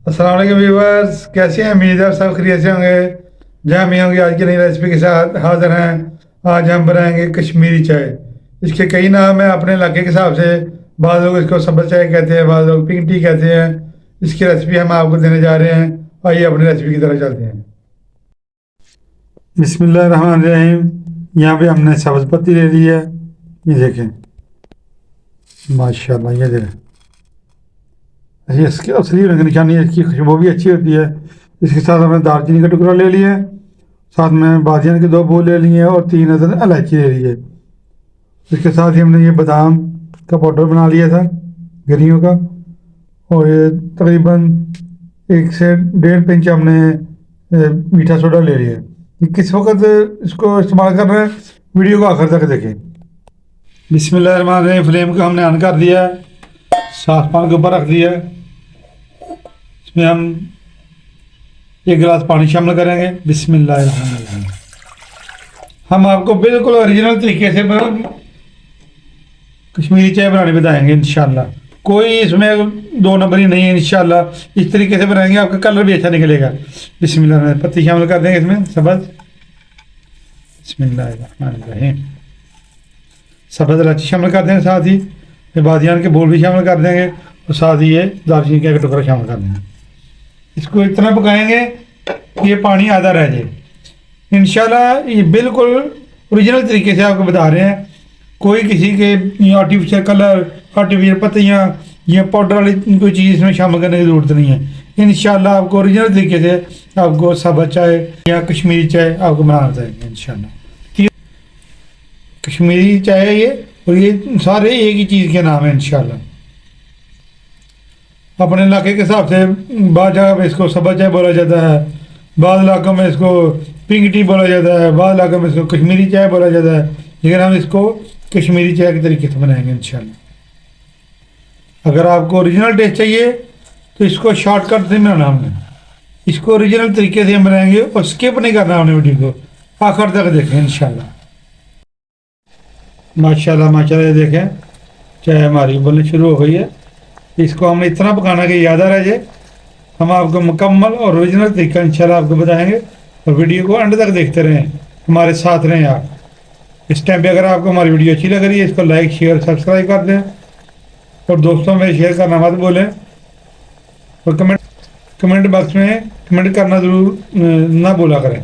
अस्सलाम वालेकुम व्यूवर्स, कैसे हैं? उम्मीद है सब खैरियत से होंगे। जहाँ भी होंगे आज की नई रेसिपी के साथ हाजिर हैं। आज हम बनाएंगे कश्मीरी चाय। इसके कई नाम हैं अपने इलाके के हिसाब से। बाद लोग इसको सब्ज़ चाय कहते हैं, बाद लोग पिंक टी कहते हैं। इसकी रेसिपी हम आपको देने जा रहे हैं। आइए अपनी रेसिपी की तरफ चलते हैं। बिस्मिल्लाहिर्रहमानिर्रहीम। यहाँ पे हमने सब्ज़ पत्ती ले ली है, ये देखें माशाल्लाह। ये देखें, इसकी असली रंग निशानी है, इसकी खुशबू भी अच्छी होती है। इसके साथ हमने दालचीनी का टुकड़ा ले लिया है, साथ में बादियान के 2 फूल ले लिए हैं और 3 अदद इलायची ले ली है। इसके साथ ही हमने ये बादाम का पाउडर बना लिया था गिरियों का, और ये तकरीबन 1 से 1.5 पिंच हमने मीठा सोडा ले लिया है। ये किस वक्त इसको इस्तेमाल कर रहे हैं, वीडियो को आखिर तक देखें। बिस्मिल्लाहिर्रहमानिर्रहीम। फ्लेम को हमने ऑन कर दिया है, साफ पानी के ऊपर रख दिया है। इसमें हम 1 गिलास पानी शामिल करेंगे। बिस्मिल्लाहिर्रहमानिर्रहीम। हम आपको बिल्कुल ओरिजिनल तरीके से कश्मीरी चाय बनाने बताएंगे इंशाल्लाह। कोई इसमें 2 नंबरी नहीं है इंशाल्लाह। इस तरीके से बनाएंगे, आपका कलर भी अच्छा निकलेगा। बिस्मिल्लाह। पत्ती शामिल कर देंगे इसमें सब्ज़। बिस्मिल्लाहिर्रहमानिर्रहीम। सब्ज़ इलायची शामिल कर देंगे, साथ ही बादियान के फूल भी शामिल कर देंगे, और साथ ही ये दालचीनी का टुकड़ा शामिल कर देंगे। इसको इतना पकाएंगे कि ये पानी आधा रह जाए इंशाल्लाह। ये बिल्कुल ओरिजिनल तरीके से आपको बता रहे हैं। कोई किसी के आर्टिफिशियल कलर, आर्टिफिशियल पत्तियाँ या पाउडर वाली कोई चीज़ इसमें शामिल करने की ज़रूरत नहीं है। इंशाल्लाह आपको ओरिजिनल तरीके से आपको सब्ज़ चाय या कश्मीरी चाय आपको बनाना चाहिए इंशाल्लाह। ठीक है, कश्मीरी चाय है ये, और ये सारे एक ही चीज़ के नाम है इंशाल्लाह। अपने इलाके के हिसाब से बाद जगह में इसको सब्ज़ चाय बोला जाता है, बाद इलाकों में इसको पिंक टी बोला जाता है, बाद इलाकों में इसको कश्मीरी चाय बोला जाता है। लेकिन हम इसको कश्मीरी चाय के तरीके से बनाएंगे इंशाल्लाह। अगर आपको ओरिजिनल टेस्ट चाहिए तो इसको शॉर्टकट से बनाना हमने। इसको ओरिजिनल तरीके से हम बनाएंगे और स्किप नहीं करना हमने, वीडियो को आखिर तक देखें इंशाल्लाह। माशाल्लाह माशाल्लाह, ये देखें चाय हमारी उबलनी शुरू हो गई है। इसको हमने इतना पकाना कि याद रह जाए। हम आपको मुकम्मल और ओरिजिनल तरीका इंशाल्लाह आपको बताएंगे, और वीडियो को अंत तक देखते रहें, हमारे साथ रहें आप। इस टाइम पे अगर आपको हमारी वीडियो अच्छी लग रही है, इसको लाइक शेयर सब्सक्राइब कर दें, और दोस्तों में शेयर करना मत भूलें, और कमेंट बॉक्स में कमेंट करना ज़रूर ना भूला करें।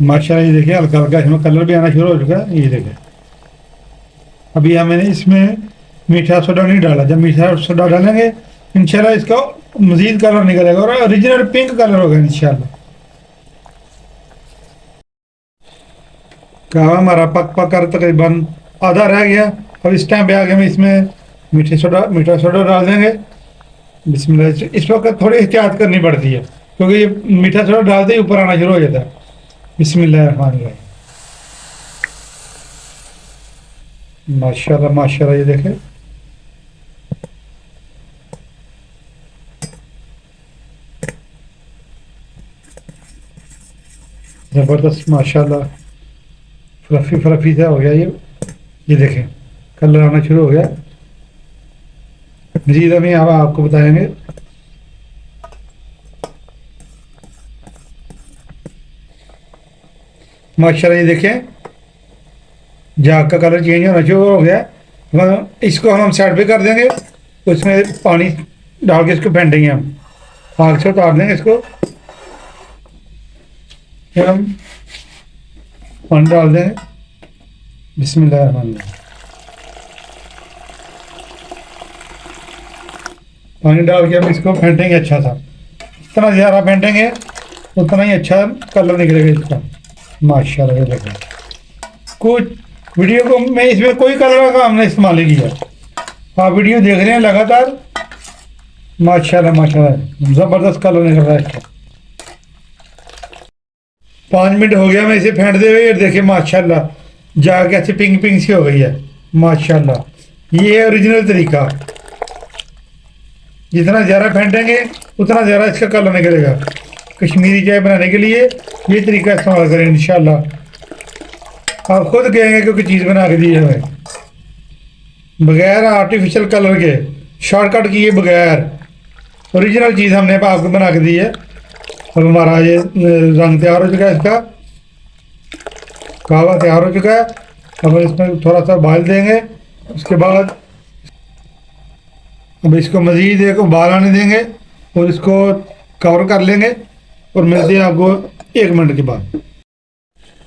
माशाल्लाह, ये देखिए हल्का हल्का इसमें कलर भी आना शुरू हो चुका है। ये देखें, अभी हमने इसमें मीठा सोडा नहीं डाला। जब मीठा सोडा डालेंगे इंशाल्लाह इसका मज़ीद कलर निकलेगा और ओरिजिनल पिंक कलर होगा इंशाल्लाह। कहवा हमारा पक कर तकरीबन आधा रह गया। और इस टाइम पे आगे हम इसमें मीठा सोडा डाल देंगे। बिस्मिल्लाह। इस वक्त थोड़ी एहतियात करनी पड़ती है, क्योंकि ये मीठा सोडा डालते ही ऊपर आना शुरू हो जाता है। बिस्मिल्लाहिर्रहमानिर्रहीम। माशाल्लाह माशाल्लाह, ये देखें ज़बरदस्त माशाल्लाह, फ्लफ़ी सा हो गया ये देखें कलर आना शुरू हो गया। मज़ीद हम यहाँ आपको बताएंगे। माशाल्लाह, ये देखें जाग का कलर चेंज होना शुरू हो गया। इसको हम साइड पे कर देंगे, उसमें पानी डाल के इसको फेंटेंगे। हम आग से उतार देंगे इसको, फिर हम पानी डाल देंगे। बिस्मिल्लाहिर्रहमानिर्रहीम। पानी डाल के हम इसको फेंटेंगे अच्छा सा। जितना ज़्यादा फेंटेंगे उतना ही अच्छा कलर निकलेगा इसका। माशाल्लाह, ये देखें कुछ वीडियो को मैं इसमें कोई कलर का हमने इस्तेमाल नहीं किया। आप वीडियो देख रहे हैं लगातार। माशाल्लाह माशाल्लाह, ज़बरदस्त कलर निकल रहा है इसका। 5 मिनट हो गया मैं इसे फेंटते हुए। देखिए माशाल्लाह, जाके ऐसे पिंक पिंक सी हो गई है माशाल्लाह। ये है ओरिजिनल तरीका। जितना ज़्यादा फेंटेंगे उतना ज़्यादा इसका कलर निकलेगा। कश्मीरी चाय बनाने के लिए ये तरीका इस्तेमाल करें इंशाल्लाह। आप खुद कहेंगे क्योंकि चीज़ बना के दी है हमें बगैर आर्टिफिशियल कलर के, शॉर्टकट किए बगैर। ओरिजिनल चीज़ हमने आपको बना के दी है। अब हमारा ये रंग तैयार हो चुका है, इसका कहवा तैयार हो चुका है। अब इसमें थोड़ा सा उबाल देंगे, उसके बाद अब इसको मज़ीद एक उबाल आने देंगे और इसको कवर कर लेंगे और मिलते हैं आपको 1 मिनट के बाद।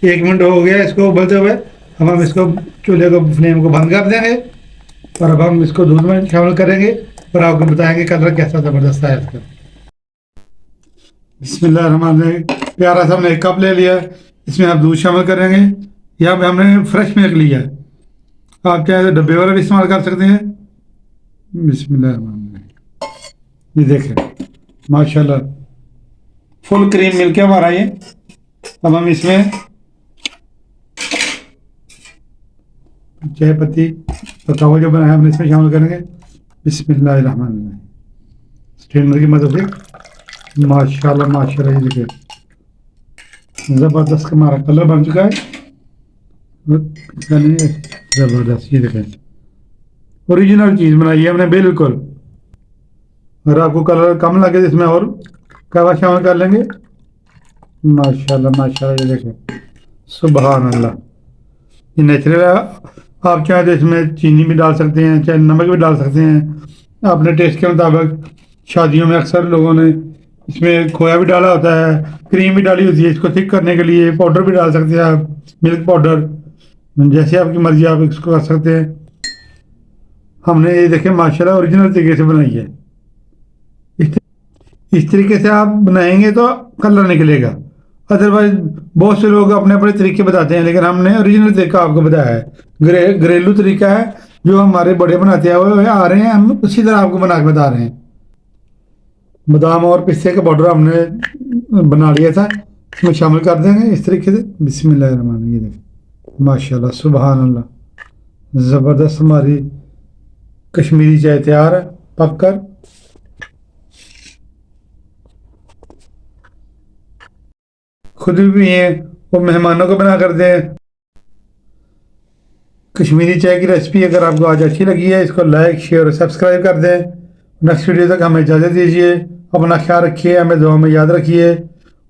1 मिनट हो गया इसको उबलते हुए। अब हम इसको चूल्हे को फ्लेम को बंद कर देंगे और अब हम इसको दूध में शामिल करेंगे और आपको बताएंगे कलर कैसा ज़बरदस्त है इसका। बिस्मिल्लाहिर्रहमानिर्रहीम। प्यारा सा हमने 1 कप ले लिया है, इसमें आप दूध शामिल करेंगे। यहाँ पे हमने फ्रेश मिल्क लिया है, आप चाहे तो डब्बे वाला भी इस्तेमाल कर सकते हैं। बिस्मिल्लाहिर्रहमानिर्रहीम, ये देखें माशाल्लाह फुल क्रीम मिल्क है हमारा ये। अब हम इसमें चाय पत्ती पकावा जो बनाया हमने इसमें शामिल करेंगे। बिस्मिल्लाहिर्रहमानिर्रहीम, स्ट्रेनर की मदद से माशाल्लाह माशाल्लाह, ये देखिए ज़बरदस्त हमारा कलर बन चुका है, ज़बरदस्त। ये देखें ओरिजिनल चीज़ बनाई है हमने बिल्कुल। अगर आपको कलर कम लगे तो इसमें और कहवा शामिल कर लेंगे। माशाल्लाह माशाल्लाह, ये देखें सुभान अल्लाह, ये नेचुरल है। आप चाहे तो इसमें चीनी भी डाल सकते हैं, चाहे नमक भी डाल सकते हैं अपने टेस्ट के मुताबिक। शादियों में अक्सर लोगों ने इसमें खोया भी डाला होता है, क्रीम भी डाली होती है इसको थिक करने के लिए, पाउडर भी डाल सकते हैं आप, मिल्क पाउडर, जैसे आपकी मर्जी आप इसको कर सकते हैं। हमने ये देखें माशाल्लाह ओरिजिनल तरीके से बनाई है। इस तरीके से आप बनाएंगे तो कलर निकलेगा। अदरवाइज बहुत से लोग अपने अपने तरीके बताते हैं, लेकिन हमने ओरिजिनल तरीका आपको बताया है। घरेलू तरीका है जो हमारे बड़े बनाते हैं वो आ रहे हैं, हम उसी तरह आपको बना के बता रहे हैं। बादाम और पिस्ते का पाउडर हमने बना लिया था, इसमें शामिल कर देंगे इस तरीके से। बिस्मिल्लाहिर्रहमानिर्रहीम, ये देखिए माशाल्लाह सुभान अल्लाह, ज़बरदस्त हमारी कश्मीरी चाय तैयार है पक कर। खुद भी पिए और मेहमानों को बना कर दें। कश्मीरी चाय की रेसिपी अगर आपको आज अच्छी लगी है, इसको लाइक शेयर और सब्सक्राइब कर दें। नेक्स्ट वीडियो तक हमें इजाज़त दीजिए। अपना ख्याल रखिए, हमें दुआ में याद रखिए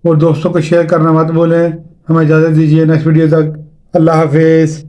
और दोस्तों को शेयर करना मत भूलें। हमें इजाज़त दीजिए, नेक्स्ट वीडियो तक अल्लाह हाफिज़।